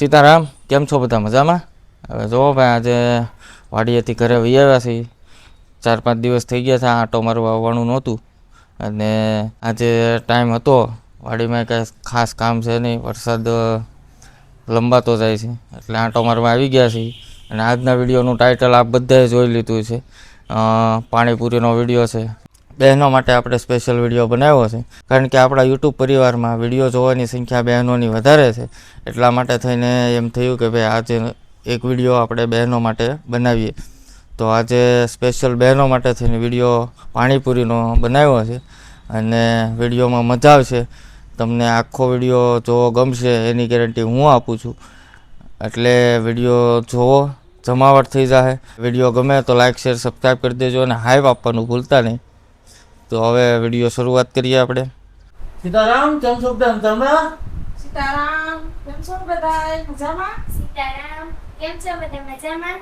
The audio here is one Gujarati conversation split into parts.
સીતારામ, કેમ છો બધા મજામાં? હવે જો ભાઈ આજે વાડીએથી ઘરે વહી આવ્યા છીએ. 4-5 દિવસ થઈ ગયા હતા, આંટો મારવા આવવાનું નહોતું અને આજે ટાઈમ હતો. વાડીમાં કાંઈ ખાસ કામ છે નહીં, વરસાદ લંબાતો જાય છે એટલે આંટો મારવા આવી ગયા છીએ. અને આજના વિડીયોનું ટાઇટલ આપ બધાએ જોઈ લીધું છે, પાણીપુરીનો વિડીયો છે. બહેનો માટે આપણે સ્પેશિયલ વિડીયો બનાવ્યો છે, કારણ કે આપણા યુટ્યુબ પરિવારમાં વિડીયો જોવાની સંખ્યા બહેનોની વધારે છે. એટલા માટે થઈને એમ થયું કે ભાઈ આજે એક વિડીયો આપણે બહેનો માટે બનાવીએ. તો આજે સ્પેશિયલ બહેનો માટે થઈને વિડીયો પાણીપુરીનો બનાવ્યો છે અને વિડીયોમાં મજા આવશે. તમને આખો વિડીયો જોવો ગમશે એની ગેરંટી હું આપું છું. એટલે વિડીયો જોવો, જમાવટ થઈ જાય. વિડીયો ગમે તો લાઇક, શેર, સબસ્ક્રાઈબ કરી દેજો અને હાઈપ આપવાનું ભૂલતા નહીં. તો હવે વિડીયો શરૂઆત કરીએ આપણે. સીતારામ, કેમ છો બધા મજામાં? સીતારામ, કેમ છો બધાય મજામાં? સીતારામ, કેમ છો બધા મજામાં?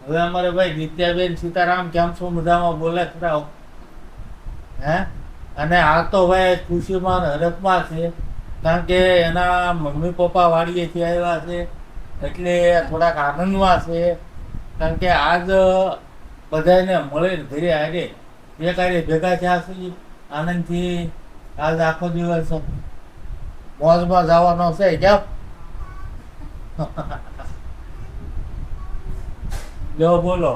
હવે અમારે ભાઈ નિત્યાબેન સીતારામ કેમ છો મજામાં બોલે ખરા હે. અને આ તો ભાઈ ખુશીમાં ને હરખમાં છે, કારણ કે એના મમ્મી પપ્પા વાડીએથી આવ્યા છે એટલે થોડાક આનંદમાં છે. કારણ કે આજ બધાને મળીને ઘરે આજે બેકારી ભેગા થયા છે આનંદથી. આજ આખો દિવસ મોજમાં જવાનો છે. કેમ જો બોલો.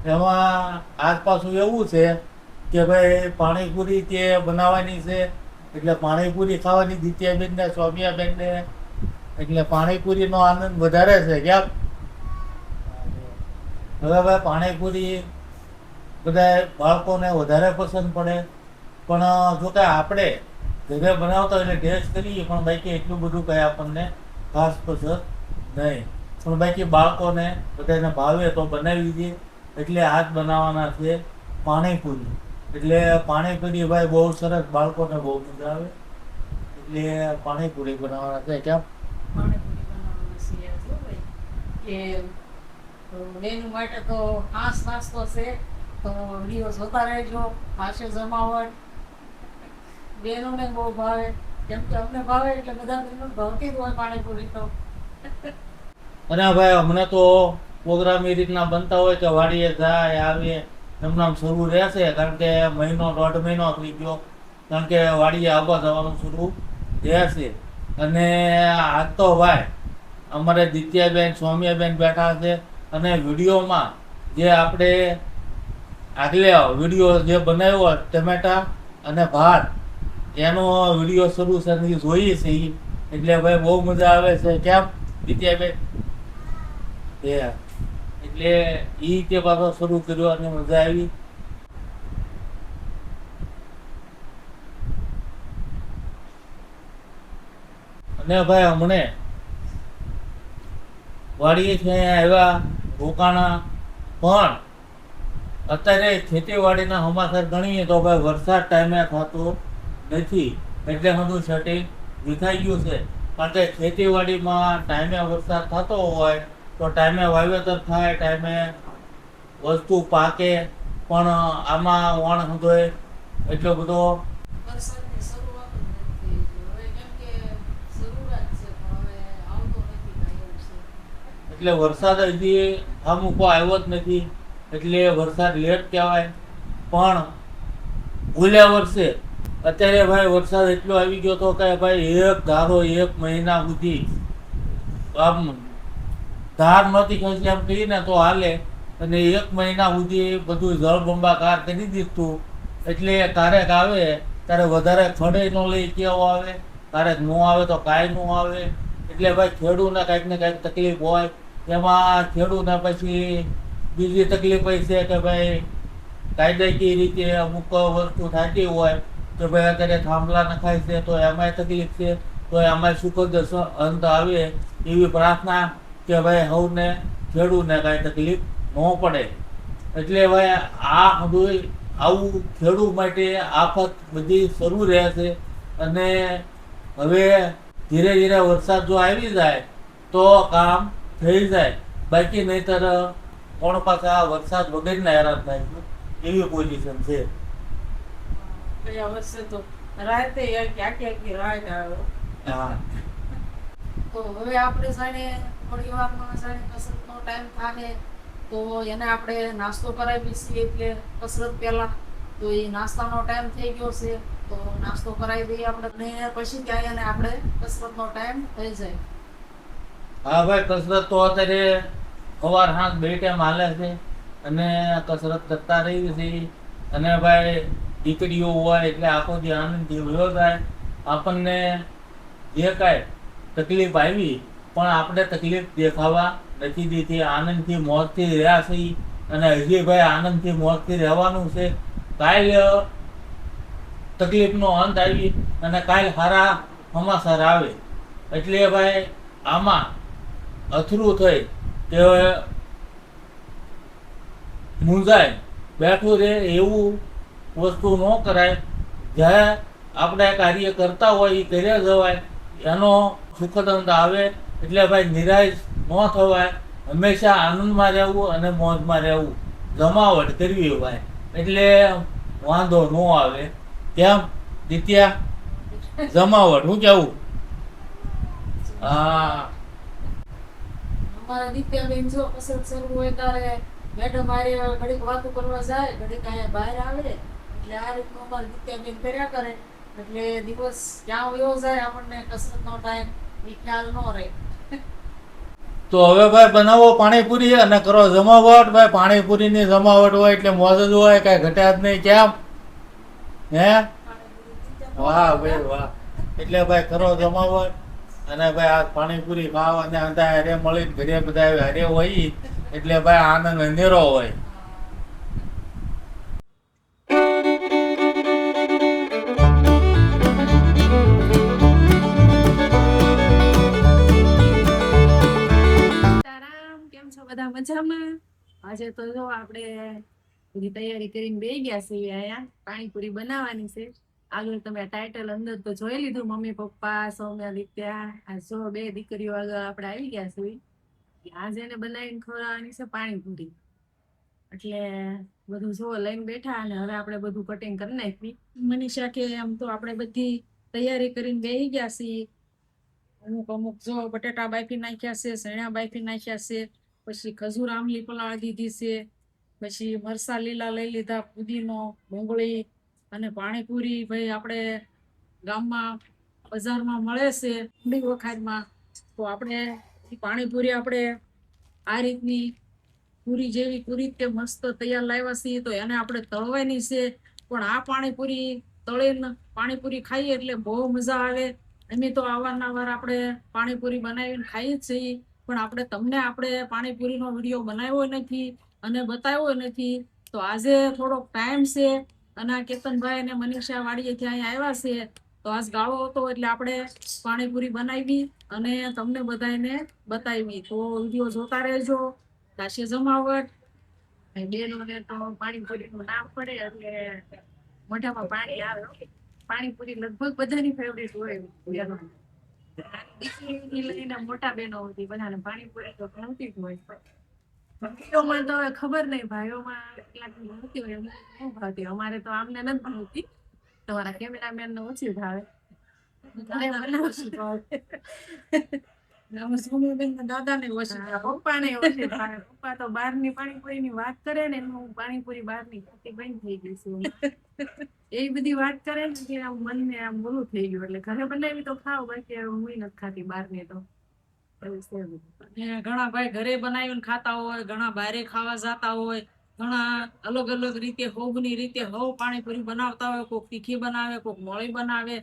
એમાં આજ પાછું એવું છે કે ભાઈ પાણીપુરી તે બનાવવાની છે એટલે પાણીપુરી ખાવાની દિત્યાબેન ને સૌમ્યાબેન ને, એટલે પાણીપુરીનો આનંદ વધારે છે. કેમ હવે ભાઈ પાણીપુરી બધા બાળકોને વધારે પસંદ પડે, પણ જો કે આપણે ઘરે બનાવતા એટલે ટેસ્ટ કરીએ પણ બાકી એટલું બધું કંઈ આપણને ખાસ પસંદ નહીં. પણ બાકી બાળકોને બધાને ભાવે તો બનાવી દઈએ. એટલે આજ બનાવવાના છે પાણીપુરી. એટલે પાણીપુરી ભાઈ બહુ સરસ, બાળકોને બહુ મજા આવે એટલે પાણીપુરી બનાવવાના છે. કેમ પાણીપુરી બનાવવાના છે જો ભાઈ કે મેનુ માટે તો ખાસ નાસ્તો છે, તો વિડીયો જોતા રહેજો. ખાસે જમાવટ બહેનોને બહુ ભાવે, કેમ કે અમને ભાવે એટલે બધા ભાવતી જ હોય પાણીપુરી તો. અને ભાઈ હમણાં તો પ્રોગ્રામ એ રીતના બનતા હોય કે વાડીએ જાય આવે એમનામ શરૂ રહેશે, કારણ કે 1-1.5 મહિનો થઈ ગયો, કારણ કે વાડીએ આવવા જવાનું શરૂ રહેશે. અને આજ તો ભાઈ અમારે દિત્યાબેન સૌમ્યાબેન બેઠા છે અને વિડીયોમાં જે આપણે આગલે વિડીયો જે બનાવ્યો ટમેટા અને ભાત એનો વિડીયો શરૂ છે જોઈએ છીએ એટલે ભાઈ બહુ મજા આવે છે. કેમ દિત્યાબેન એટલે ઈ તે પાછો શરૂ કર્યો અને મજા આવી. અને ભાઈ હમણે વાડીએ છે આવ્યા રોકાણા, પણ અત્યારે ખેતીવાડીના સમાચાર ગણીએ તો ભાઈ વરસાદ ટાઈમે થતો નથી. એટલે બધું સેટિંગ દેખાઈ ગયું છે, કારણ કે ખેતીવાડીમાં ટાઈમે વરસાદ થતો હોય તો ટાઈમે વાવેતર થાય, ટાઈમે વસ્તુ પાકે. પણ આમાં વણ હતો એટલો બધો વરસાદની શરૂઆત જ નથી થઈ. હવે કેમ કે શરૂઆત છે પણ હવે આવતો નથી કાંઈ એવું છે. એટલે વરસાદ હજી અમુકો આવ્યો જ નથી એટલે વરસાદ લેટ કહેવાય. પણ ભૂલ્યા વર્ષે અત્યારે ભાઈ વરસાદ એટલો આવી ગયો હતો કે ભાઈ એક ધારો 1 મહિના સુધી આમ ધાર નહોતી ખસી એમ કહીને તો હાલે, અને 1 મહિના સુધી બધું જળબંબાકાર કરી દીધું. એટલે ક્યારેક આવે ત્યારે વધારે ખડે ન લઈ કેવો આવે, ક્યારેક ન આવે તો કાંઈ ન આવે. એટલે ભાઈ ખેડૂતને કાંઈક ને કાંઈક તકલીફ હોય. એમાં ખેડૂતને પછી બીજી તકલીફ એ છે કે ભાઈ કાયદાકીય રીતે અમુક વસ્તુ થતી હોય કે ભાઈ અત્યારે થાંભલા નખાય છે તો એમાંય તકલીફ છે, તો એમાંય સુખદ અંત આવે એવી પ્રાર્થના કે ભાઈ સૌને ખેડૂતને કાંઈ તકલીફ ન પડે. એટલે ભાઈ આ બધું આવું ખેડૂત માટે આફત બધી શરૂ રહે છે. અને હવે ધીરે ધીરે વરસાદ જો આવી જાય તો કામ થઈ જાય, બાકી નહીંતર કોણ પાછા વરસાદ વગરના હેરાન થાય એવી પોઝિશન છે. ગયા વર્ષે તો રાતે ક્યાંકી રાત આવે. હા તો હવે આપણે જાણે થોડી વારમાં જાણે કસરતનો ટાઈમ થાય તો એને આપણે નાસ્તો કરાવી છીએ. એટલે કસરત પહેલા તો એ નાસ્તાનો ટાઈમ થઈ ગયો છે તો નાસ્તો કરાવી દઈએ આપણે, ને પછી ત્યાં એને આપણે કસરતનો ટાઈમ થઈ જાય. હા ભાઈ, કસરત તો અત્યારે સવાર સાંજ 2 ટાઈમ હાલે છે અને કસરત કરતા રહી છે. અને ભાઈ દીકરીઓ હોય એટલે આખો દી આનંદથી વયો જાય. આપણને જે કાંઈ તકલીફ આવી પણ આપણે તકલીફ દેખાવા નથી દીધી. આનંદથી મોજથી રહ્યા છીએ અને હજી ભાઈ આનંદથી મોજથી રહેવાનું છે. કાલ તકલીફનો અંત આવી અને કાલ સારા સમાચાર આવે એટલે ભાઈ આમાં અથરું થઈ કે મૂંઝાય બેઠું રહે એવું વસ્તુ ન કરાય. જ્યારે આપણે કાર્ય કરતા હોય એ કર્યા જવાય, એનો સુખદ અંત આવે એટલે ભાઈ નિરાશ ન થવાય. હંમેશા આનંદમાં રહેવું અને મોજમાં રહેવું, જમાવટ કરવી ભાઈ એટલે વાંધો ન આવે. કેમ દિત્યા? જમાવટ હું કેવું? હા અમારા દિત્યાબેન જો કસરત શરૂ હોય ત્યારે મેડમ મારી ઘડીક વાતો કરવા જાય, ઘડીક અહીંયા બહાર આવે. એટલે આ રીતનું અમારા દિત્યાબેન કર્યા કરે એટલે દિવસ ક્યાં વયો જાય આપણને કસરતનો ટાઈમ એ ખ્યાલ ન રહે. તો હવે ભાઈ બનાવો પાણીપુરી અને કરો જમાવટ. ભાઈ પાણીપુરીની જમાવટ હોય એટલે મોજ જ હોય, કાંઈ ઘટ્યા જ નહીં. કેમ હે? વાહ ભાઈ વાહ. એટલે ભાઈ કરો જમાવટ અને ભાઈ આ પાણીપુરી ખાવ અને બધા હારે મળીને ઘરે બધા હારે હોય એટલે ભાઈ આનંદ અંધેરો હોય. સીતારામ, કેમ છો બધા? મજામાં? આજે તો જો આપણે બધી તૈયારી કરીને બેસી ગયા છીએ. અહીંયા પાણીપુરી બનાવવાની છે. આગળ તમે ટાઇટલ અંદર તો જોઈ લીધું, મમ્મી પપ્પા સૌમ્યા દિત્યા. આ જો 2 દીકરીઓ આગળ આપણે આવી ગયા છીએ. આજે એને બનાવીને ખવડાવવાની છે પાણીપુરી. એટલે બધું જો લઈને બેઠા અને હવે આપણે બધું કટિંગ કરી નાખી. મનીષા કે આમ તો આપણે બધી તૈયારી કરીને બેસી ગયા છીએ. અમુક જો બટેટા બાફી નાખ્યા છે, સણા બાફી નાખ્યા છે, પછી ખજૂર આમલી પલાળી દીધી છે, પછી મરસા લીલા લઈ લીધા, પુદીનો, ડુંગળી અને પાણીપુરી ભાઈ આપણે ગામમાં બજારમાં મળે છે ઠંડી વખારમાં. તો આપણે પાણીપુરી આપણે આ રીતની પૂરી જેવી પૂરી તે મસ્ત તૈયાર લાવ્યા છીએ. તો એને આપણે તળવાની છે. પણ આ પાણીપુરી તળીને પાણીપુરી ખાઈએ એટલે બહુ મજા આવે. અમે તો અવારનવાર આપણે પાણીપુરી બનાવીને ખાઈએ જ છીએ, પણ આપણે તમને આપણે પાણીપુરીનો વિડીયો બનાવ્યો નથી અને બતાવ્યો નથી. તો આજે થોડોક ટાઈમ છે અને આ કેતનભાઈ અને મનીષા વાડીએથી અહીંયા આવ્યા છે તો આજ ગાળો હતો એટલે આપણે પાણીપુરી બનાવી અને તમને બધાને બતાવી. તો વિડીયો જોતા રહેજો. કાશી જમાવટ બેનોને તો પાણીપુરીનું નામ પડે એટલે મોઢામાં પાણી આવે. પાણીપુરી લગભગ બધાની ફેવરેટ હોય. દીકરીથી લઈને મોટા બહેનો સુધી બધાને પાણીપુરી તો ભાવતી જ હોય. ભાઈઓમાં તો હવે ખબર નહીં, ભાઈઓમાં કેટલાક ભાવતી હોય, એમને ન ભાવતી. અમારે તો આમને નથી ભાવતી. તમારા કેમેરામેન ને ઓછી ભાવે. ઘરે બનાવશું તો દાદાને ઓછી ભાવે, પપ્પાને ઓછી ભાવે. પપ્પા તો બહારની પાણીપુરીની વાત કરે ને એનું પાણીપુરી બહારની ખાતી બંધ થઈ ગઈ છે. એ બધી વાત કરે ને એટલે આમ મનને આમ બોલું થઈ ગયું. એટલે ઘરે બનાવી તો ખાવ, બાકી હું નથી ખાતી બહારની તો. ઘણા ભાઈ ઘરે બનાવીને ખાતા હોય, ઘણા બહારે ખાવા જતા હોય, ઘણા અલગ અલગ રીતે હોગની રીતે પાણીપુરી બનાવતા હોય. કોક તીખી બનાવે, કોક મોળી બનાવે,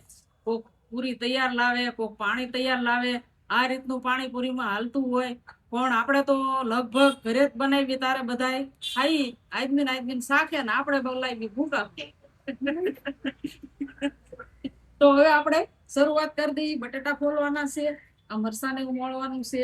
કોક પૂરી તૈયાર લાવે, કોક પાણી તૈયાર લાવે. આ રીતનું પાણીપુરીમાં હાલતું હોય. પણ આપણે તો લગભગ ઘરે જ બનાવી તારે બધાય ખાઈ આદમીને શાખે ને આપણે બોલાવી ભૂકા. તો હવે આપણે શરૂઆત કરી દઈએ. બટેટા ફોલવાના છે, આ મરસાને ઉમાળવાનું છે.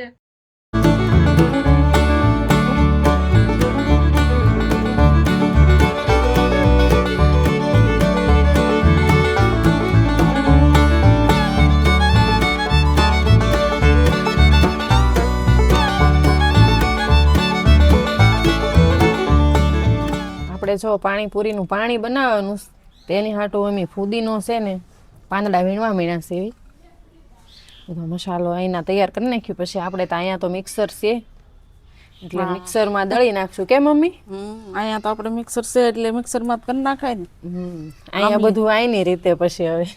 આપણે જો પાણીપુરીનું પાણી બનાવવાનું તેની હાટું અમે ફુદીનો છે ને પાંદડા વીણવા મીણ્યા છે એવી બધો મસાલો અહીંના તૈયાર કરી નાખ્યું. પછી આપણે તો અહીંયા તો મિક્સર છે એટલે મિક્સરમાં દળી નાખશું કે મમ્મી? અહીંયા તો આપણે મિક્સર છે એટલે મિક્સરમાં કરી નાખાય ને. અહીંયા બધું આઈની રીતે પછી હવે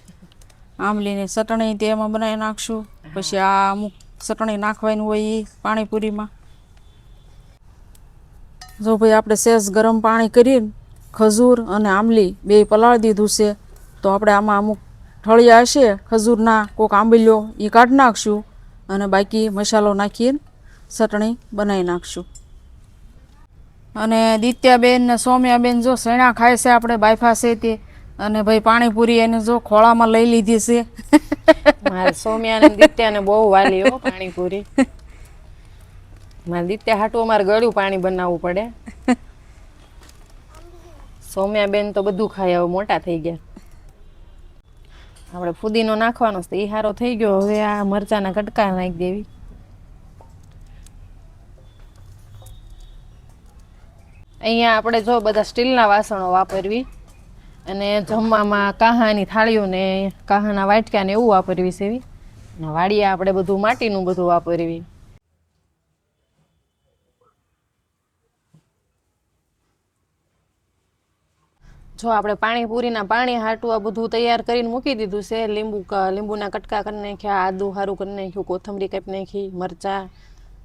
આંબલીની ચટણી તે એમાં બનાવી નાખશું. પછી આ અમુક ચટણી નાખવાની હોય એ પાણીપુરીમાં. જો ભાઈ આપણે સેજ ગરમ પાણી કરીને ખજૂર અને આંબલી બે પલાળી દીધું છે. તો આપણે આમાં અમુક ઠળિયા હશે ખજૂરના કોક આંબલીઓ એ કાઢી નાખશું અને બાકી મસાલો નાખીને ચટણી બનાવી નાખશું. અને દિત્યાબેન ને સૌમ્યાબેન જો સૈણા ખાય છે આપણે બાયફા છે તે. અને ભાઈ પાણીપુરી એને જો ખોળામાં લઈ લીધી છે. મારે સૌમ્યા ને દિત્યાને બહુ વાલી હો પાણીપુરી. મારે દિત્યા હાટું અમારે ગળ્યું પાણી બનાવવું પડે. સૌમ્યા બેન તો બધું ખાય હવે મોટા થઈ ગયા. આપણે ફુદીનો નાખવાનો છે એ સારો થઈ ગયો. હવે આ મરચાના કટકા નાખી દેવી. અહીંયા આપણે જો બધા સ્ટીલના વાસણો વાપરવી અને જમવામાં કાહાની થાળીઓ ને કાહાના વાટકા ને એવું વાપરવી છે એવી. અને વાડીએ આપણે બધું માટીનું બધું વાપરવી. જો આપણે પાણીપુરીના પાણી હાટું આ બધું તૈયાર કરીને મૂકી દીધું છે. લીંબુના કટકા કરી નાખ્યા, આદુ સારું કરી નાખ્યું, કોથમરી કાપી નાખી, મરચાં,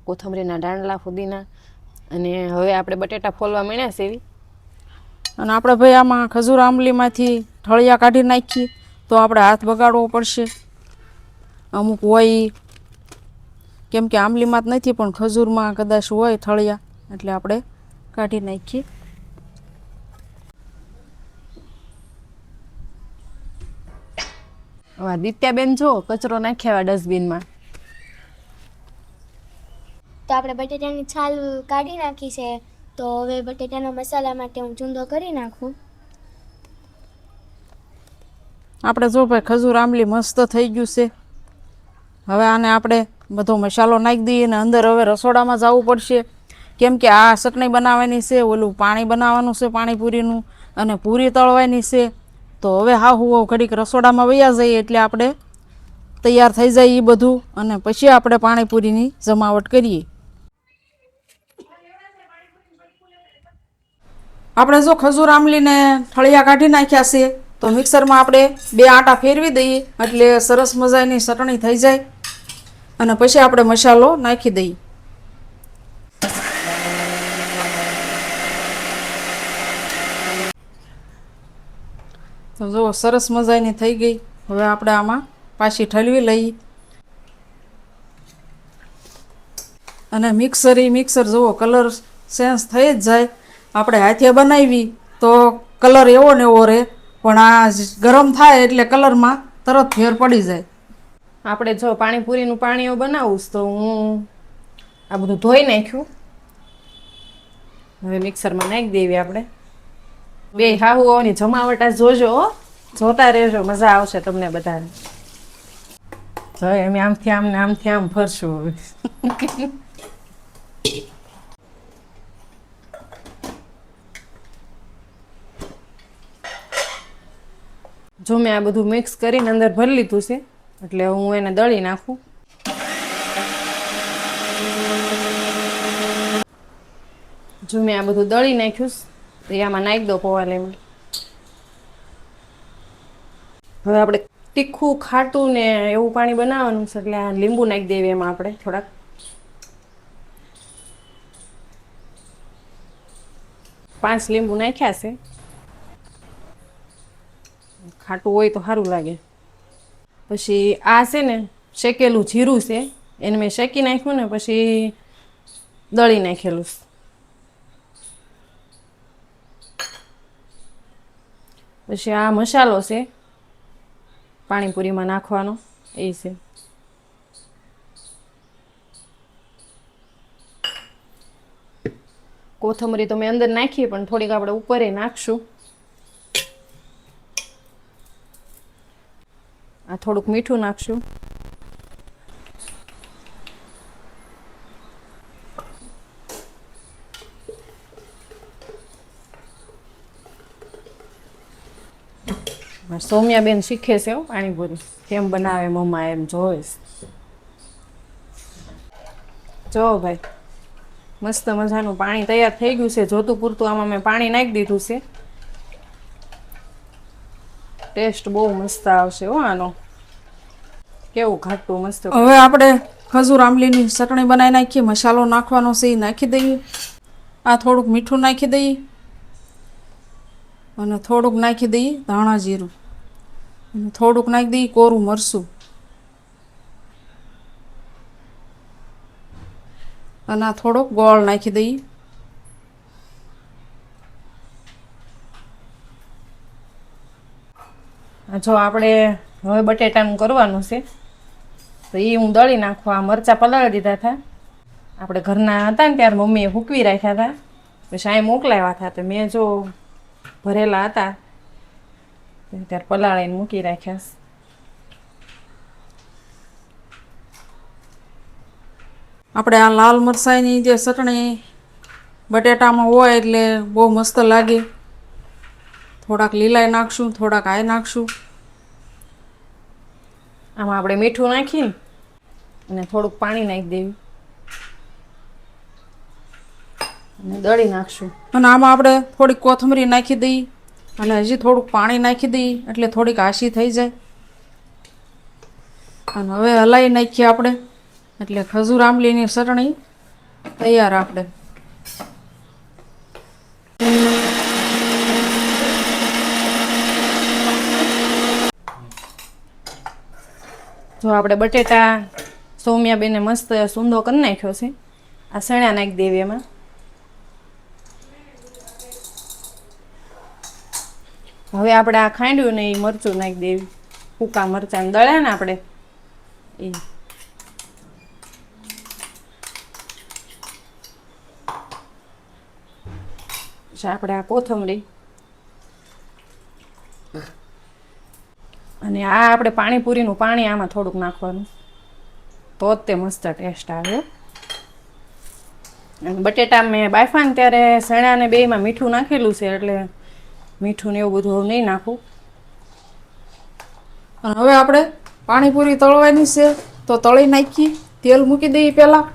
કોથમરીના દાંડલા, ફુદીના. અને હવે આપણે બટેટા ફોલવા માંડ્યા છે એવી. અને આપણે ભાઈ આમાં ખજૂર આંબલીમાંથી ઠળિયા કાઢી નાખીએ તો આપણે હાથ બગાડવો પડશે. અમુક હોય કેમ કે આંબલીમાં જ નથી પણ ખજૂરમાં કદાચ હોય ઠળિયા એટલે આપણે કાઢી નાખીએ. હવે દિત્યાબેન જો કચરો નાખ્યા ડસ્ટબિનમાં. તો આપણે બટેટાની છાલ કાઢી નાખી છે. તો હવે બટેટાના મસાલા માટે હું ચૂંદો કરી નાખું. આપણે જો ભાઈ ખજૂર આંબલી મસ્ત થઈ ગયું છે. હવે આને આપણે બધો મસાલો નાખી દઈએ ને અંદર હવે રસોડામાં જવું પડશે. કેમ કે આ ચટણી બનાવવાની છે, ઓલું પાણી બનાવવાનું છે પાણીપુરીનું, અને પૂરી તળવાની છે. તો હવે હા હું ઘડીક રસોડામાં વયા જઈએ એટલે આપણે તૈયાર થઈ જાય એ બધું, અને પછી આપણે પાણીપુરીની જમાવટ કરીએ. આપણે જો ખજૂર આંબલીને ઠળિયા કાઢી નાખ્યા છે તો મિક્સરમાં આપણે 2 આંટા ફેરવી દઈએ એટલે સરસ મજાની ચટણી થઈ જાય. અને પછી આપણે મસાલો નાખી દઈએ. તો જો સરસ મજાની થઈ ગઈ. હવે આપણે આમાં પાછી ઠલવી લઈએ. અને મિક્સર જુઓ કલર ચેન્જ થઈ જ જાય. આપણે હાથે બનાવી તો કલર એવો ને એવો રહે, પણ આ ગરમ થાય એટલે કલરમાં તરત ફેર પડી જાય. આપણે જો પાણીપુરીનું પાણીઓ બનાવું તો હું આ બધું ધોઈ નાખ્યું. હવે મિક્સરમાં નાખી દેવી આપણે. બે હાહુઓની જમાવટ જોજો, જોતા રહેજો, મજા આવશે તમને બધાને. જો અમે આમથી આમ ને આમથી આમ ફરશું હવે. જો મેં આ બધું મિક્સ કરીને અંદર ભરી લીધું છે એટલે હું એને દળી નાખું. જો મેં આ બધું દળી નાખ્યું તો આમાં નાખી દો પૌવા લેમન. હવે આપણે તીખું ખાટું ને એવું પાણી બનાવવાનું છે એટલે આ લીંબુ નાખી દેવી એમાં આપણે થોડાક. પાંચ લીંબુ નાખ્યા છે. ખાટું હોય તો સારું લાગે. પછી આ છે ને શેકેલું જીરું છે, એને મેં શેકી નાખ્યું ને પછી દળી નાખેલું. પછી આ મસાલો છે પાણીપુરીમાં નાખવાનો એ છે. કોથમરી તો મેં અંદર નાખી પણ થોડીક આપણે ઉપર નાખશું. આ થોડુંક મીઠું નાખશું. સૌમ્યાબેન શીખે છે હો પાણીપુરી કેમ બનાવે મમ્મા એમ જોઈશ. જો ભાઈ મસ્ત મજાનું પાણી તૈયાર થઈ ગયું છે. જોતું પૂરતું આમાં મેં પાણી નાખી દીધું છે. ટેસ્ટ બહુ મસ્ત આવશે હો આનો. કેવું ઘાટું મસ્ત. હવે આપણે ખજૂર આંબલીની ચટણી બનાવી નાખીએ. મસાલો નાખવાનો છે એ નાખી દઈએ. આ થોડુંક મીઠું નાખી દઈએ અને થોડુંક નાખી દઈએ ધાણા જીરું અને થોડુંક નાખી દઈએ કોરું મરચું અને આ થોડોક ગોળ નાખી દઈએ. જો આપણે હવે બટેટાનું કરવાનું છે તો એ હું દળી નાખવા. મરચાં પલાળી દીધા હતા. આપણે ઘરના હતા ને ત્યારે મમ્મીએ હૂકવી રાખ્યા હતા, પછી અહીં મોકલાવ્યા હતા. તો મેં જો ભરેલા હતા ત્યારે પલાળીને મૂકી રાખ્યા. આપણે આ લાલ મરચાંની જે ચટણી બટેટામાં હોય એટલે બહુ મસ્ત લાગે. થોડાક લીલાઈ નાખશું, થોડાક આય નાખશું. આમાં આપણે મીઠું નાખીને અને થોડુંક પાણી નાખી દેવું અને દળી નાખશું. અને આમાં આપણે થોડીક કોથમરી નાખી દઈએ અને હજી થોડુંક પાણી નાખી દઈએ એટલે થોડીક આશી થઈ જાય. અને હવે હલાવી નાખીએ આપણે એટલે ખજૂર આંબલીની ચટણી તૈયાર. આપણે જો આપણે બટેટા સૌમ્યાબેને મસ્ત સૂંદો કરી નાખ્યો છે. આ સણ્યા નાખી દેવી એમાં. હવે આપણે આ ખાંડ્યું ને એ મરચું નાખી દેવી. સૂકા મરચાં દળ્યા ને આપણે એ. આપણે આ કોથમરી અને આ આપણે પાણીપુરીનું પાણી આમાં થોડુંક નાખવાનું તો જ તે મસ્ત ટેસ્ટ આવે. અને બટેટા મેં બાફા ને ત્યારે સણા ને બેયમાં મીઠું નાખેલું છે એટલે મીઠું ને એવું બધું નહીં નાખું. અને હવે આપણે પાણીપુરી તળવાની છે તો તળી નાખીએ. તેલ મૂકી દઈએ પહેલાં.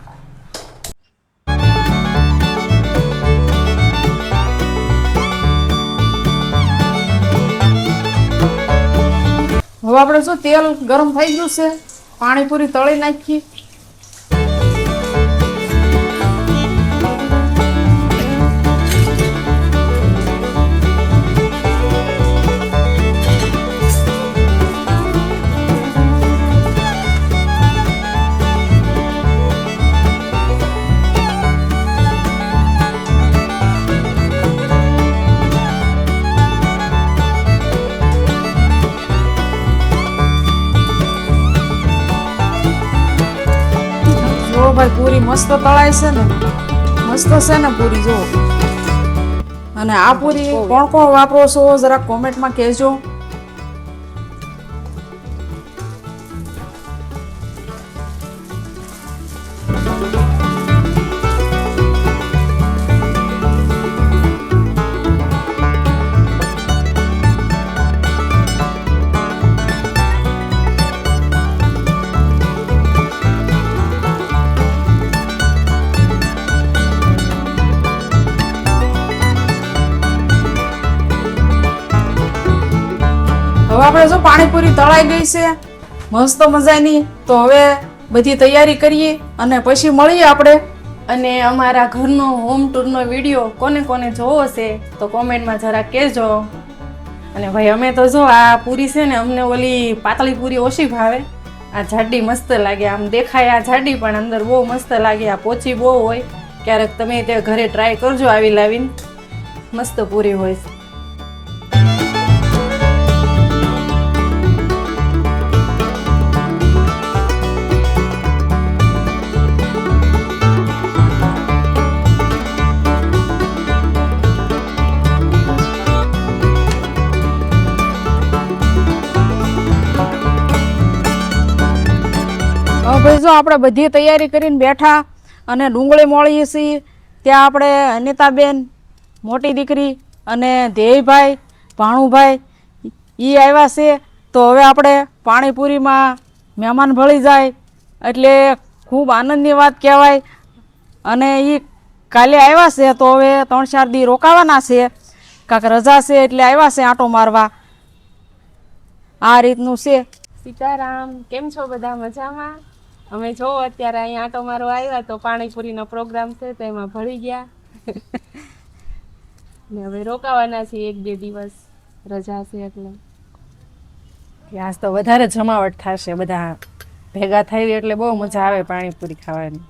હવે આપણે શું તેલ ગરમ થઈ ગયું છે, પાણીપુરી તળી નાખીએ. ભાઈ પૂરી મસ્ત તળાય છે ને, મસ્ત છે ને પૂરી જો. અને આ પૂરી કોણ કોણ વાપરો છો જરા કોમેન્ટમાં કહેજો. હવે આપણે જો પાણીપુરી તળાઈ ગઈ છે મસ્ત મજાની. તો હવે બધી તૈયારી કરીએ અને પછી મળીએ આપણે. અને અમારા ઘરનો હોમ ટૂરનો વિડીયો કોને કોને જોવો છે તો કોમેન્ટમાં જરા કહેજો. અને ભાઈ અમે તો જો આ પૂરી છે ને અમને ઓલી પાતળી પૂરી ઓછી ભાવે. આ જાડી મસ્ત લાગે, આમ દેખાય આ જાડી પણ અંદર બહુ મસ્ત લાગે. આ પોચી બહુ હોય. ક્યારેક તમે તે ઘરે ટ્રાય કરજો આવી લાવીને, મસ્ત પૂરી હોય છે. ભાઈ જો આપણે બધી તૈયારી કરીને બેઠા અને ડુંગળી મોળીએ છીએ. ત્યાં આપણે અનિતાબેન મોટી દીકરી અને ધ્યેયભાઈ, ભાણુભાઈ એ આવ્યા છે. તો હવે આપણે પાણીપુરીમાં મહેમાન ભળી જાય એટલે ખૂબ આનંદની વાત કહેવાય. અને એ કાલે આવ્યા છે તો હવે 3-4 દી રોકાવાના છે, કાંક રજા છે એટલે આવ્યા છે આંટો મારવા. આ રીતનું છે. સીતારામ, કેમ છો બધા? મજામાં? અમે જો અત્યારે અહીંયા આંટો મારવા આવ્યા તો પાણીપુરીનો પ્રોગ્રામ છે તો એમાં ભળી ગયા ને હવે રોકાવાના છીએ 1-2 દિવસ, રજા છે એટલે. આજ તો વધારે જમાવટ થશે, બધા ભેગા થઈ એટલે બહુ મજા આવે પાણીપુરી ખાવાની.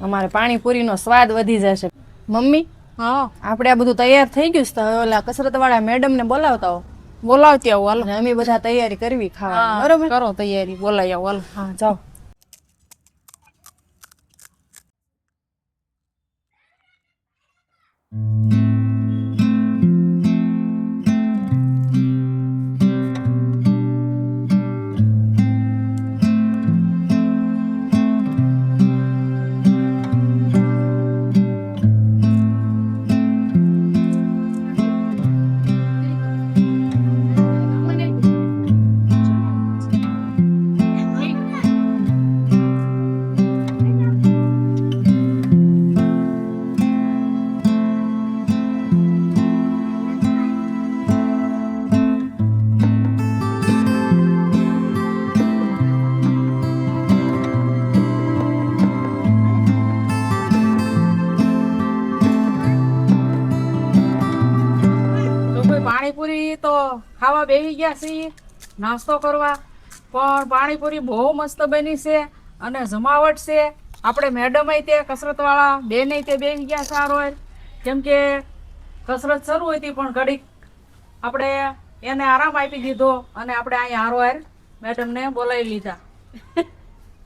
અમારે પાણીપુરીનો સ્વાદ વધી જશે. મમ્મી, હા, આપણે આ બધું તૈયાર થઈ ગયું છે તો હવે ઓલા કસરતવાળા મેડમને બોલાવતા હો. બોલાવતી આવું હાલો. અને અમે બધા તૈયારી કરવી ખાવાની. બરોબર, કરો તૈયારી, બોલાવી આવો હાલો. હા જાઓ. પાણીપુરી તો ખાવા બેસી ગયા છીએ, નાસ્તો કરવા. પણ પાણીપુરી બહુ મસ્ત બની છે અને જમાવટ છે. આપણે મેડમ તે કસરતવાળા બેને તે બેસી ગયા સારો, કેમ કે કસરત શરૂ હતી પણ ઘડીક આપણે એને આરામ આપી દીધો અને આપણે અહીંયા હારોહાર મેડમને બોલાવી લીધા.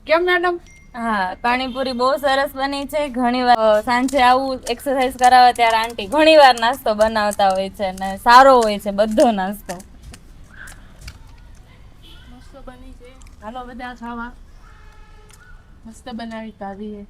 કેમ મેડમ? હા, પાણીપુરી બહુ સરસ બની છે. ઘણીવાર સાંજે આવું એક્સરસાઇઝ કરાવવા ત્યારે આંટી ઘણીવાર નાસ્તો બનાવતા હોય છે અને સારો હોય છે બધો નાસ્તો. મસ્ત બની છે, હાલો બધા ખાવા. મસ્ત બનાવી ભાભીએ.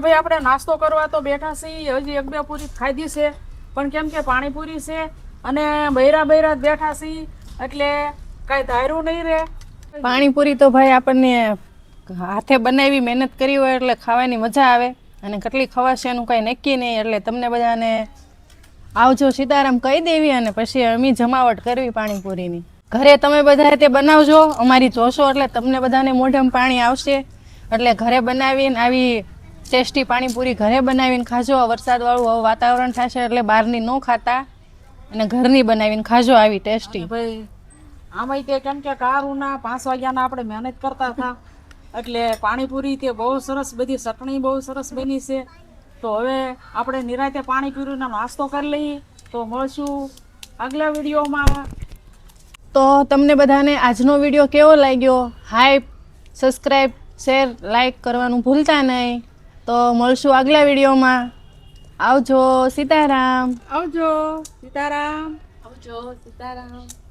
ભાઈ આપણે નાસ્તો કરવા તો બેઠા છીએ, હજી 1-2 પૂરી ખાધી છે પણ કેમ કે પાણીપુરી છે અને બૈરા જ બેઠા છીએ એટલે કઈ ધાર્યું નહીં રે. પાણીપુરી તો ભાઈ આપણને હાથે બનાવી મહેનત કરી હોય એટલે ખાવાની મજા આવે અને કેટલી ખવાશે એનું કંઈ નક્કી નહીં. એટલે તમને બધાને આવજો સીતારામ કહી દેવી અને પછી અમે જમાવટ કરવી પાણીપુરીની. ઘરે તમે બધા તે બનાવજો, અમારી જોશો એટલે તમને બધાને મોઢામાં પાણી આવશે. એટલે ઘરે બનાવીને આવી ટેસ્ટી પાણીપુરી ઘરે બનાવીને ખાજો. વરસાદવાળું વાતાવરણ થશે એટલે બહારની ન ખાતા અને ઘરની બનાવીને ખાજો આવી ટેસ્ટી. ભાઈ આમાં તે કેમ કે કારુના 5 વાગ્યાના આપણે મહેનત કરતા હતા એટલે પાણીપુરી તે બહુ સરસ, બધી ચટણી બહુ સરસ બની છે. તો હવે આપણે નિરાંતે પાણીપુરીનો નાસ્તો કરી લઈએ. તો મળશું આગલા વિડીયોમાં. તો તમને બધાને આજનો વિડીયો કેવો લાગ્યો? હાઈપ, સબસ્ક્રાઈબ, શેર, લાઈક કરવાનું ભૂલતા નહીં. તો મળશું આગલા વિડીયોમાં. આવજો સીતારામ. આવજો સીતારામ. આવજો સીતારામ.